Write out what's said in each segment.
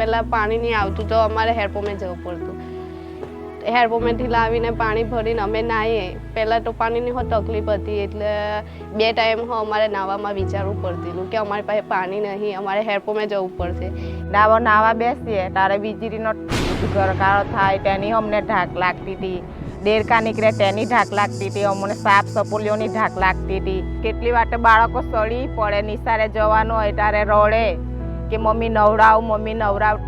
પહેલાં પાણી નહીં આવતું તો અમારે હેડપંપે જવું પડતું. હેડપંપેથી લાવીને પાણી ભરીને અમે નાહીએ. પહેલાં તો પાણીની તકલીફ હતી એટલે 2 ટાઈમ અમારે નાહવામાં વિચારવું પડતું કે અમારી પાસે પાણી નહીં, અમારે હેડપંપે જવું પડશે. નાવા બેસીએ ત્યારે વીજળીનો ગરકારો થાય તેની અમને ઢાક લાગતી હતી, દેડકા નીકળે તેની ઢાક લાગતી હતી, અમને સાપ સપોલીઓની ઢાક લાગતી હતી. કેટલી વાર બાળકો સળી પડે, નિશાળે જવાનું હોય ત્યારે રડે કે મમ્મી નવડાવ.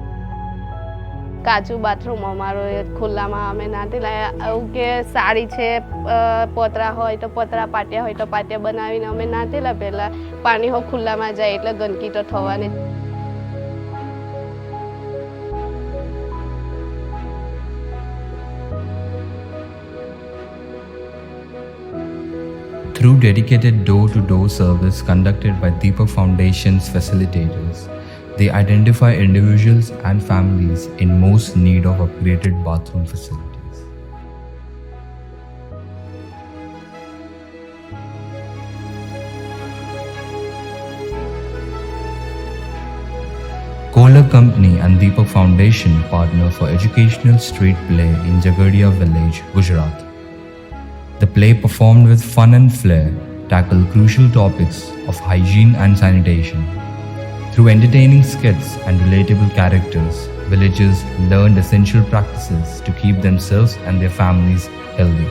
કાચું બાથરૂમ અમારું ખુલ્લામાં અમે નાતી લાવ્યા. એવું કે સાડી છે, પતરા હોય તો પતરા, પાટિયા હોય તો પાટિયા બનાવીને અમે નાતેલા. પહેલાં પાણી ખુલ્લામાં જાય એટલે ગંદકી તો થવાની. Through dedicated door-to-door service conducted by Deepak Foundation's facilitators, they identify individuals and families in most need of upgraded bathroom facilities. Kohler Company and Deepak Foundation partner for educational street play in Jagadia village, Gujarat. The play, performed with fun and flair, tackle crucial topics of hygiene and sanitation. Through entertaining skits and relatable characters, villagers learned essential practices to keep themselves and their families healthy.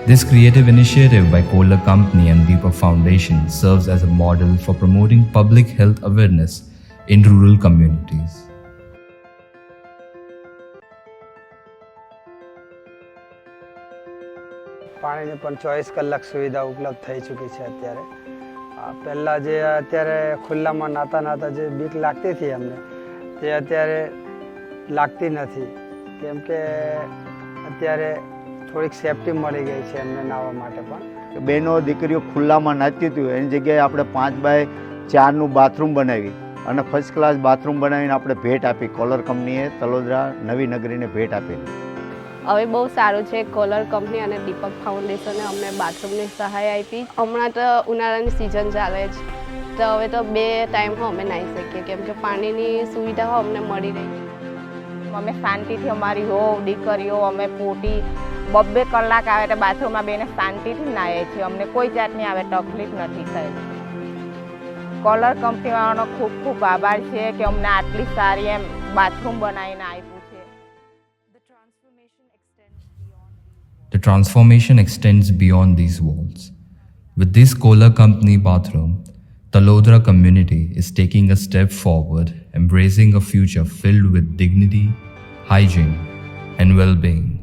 This creative initiative by Kohler Company and Deepak Foundation serves as a model for promoting public health awareness in rural communities. પાણીની પણ 24 કલાક સુવિધા ઉપલબ્ધ થઈ ચૂકી છે અત્યારે. પહેલાં જે અત્યારે ખુલ્લામાં નાતા જે બીક લાગતી હતી અમને, તે અત્યારે લાગતી નથી, કેમ કે અત્યારે થોડીક સેફટી મળી ગઈ છે અમને નાહવા માટે પણ. બહેનો દીકરીઓ ખુલ્લામાં નાહતી હતી એની જગ્યાએ આપણે 5x4નું બાથરૂમ બનાવી અને ફર્સ્ટ ક્લાસ બાથરૂમ બનાવીને આપણે ભેટ આપી. કોલર કંપનીએ તલોદરા નવી નગરીને ભેટ આપી. હવે બહુ સારું છે. કોલર કંપની અને દીપક ફાઉન્ડેશને અમને બાથરૂમની સહાય આપી. હમણાં તો ઉનાળાની સિઝન ચાલે છે તો હવે તો 2 ટાઈમ અમે નાહી શકીએ કેમ કે પાણીની સુવિધા અમને મળી રહી. અમે શાંતિથી અમારી દીકરીઓ અમે પોટી 2 કલાક આવે તો બાથરૂમમાં બેને શાંતિથી નાહીએ છીએ. અમને કોઈ જાતની આવે તકલીફ નથી થઈ. કોલર કંપનીવાળાનો ખૂબ ખૂબ આભાર છે કે અમને આટલી સારી બાથરૂમ બનાવીને આપ્યું. The transformation extends beyond these walls. With this Kohler Company bathroom, Talodra community is taking a step forward, embracing a future filled with dignity, hygiene, and well-being.